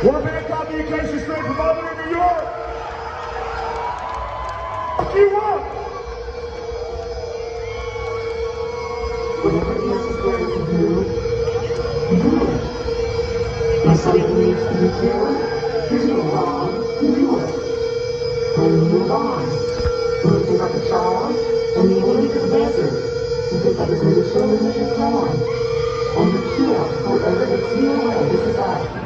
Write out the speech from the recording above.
We're back on the Acacia straight from Albany, New York. Fuck you up. Whatever is necessary to do it. If something needs to be killed, there's no wrong, you do it. And you move on. You pick up the child, and you leave the desert. You pick up as many children as you can. And you kill whoever gets in your way to survive.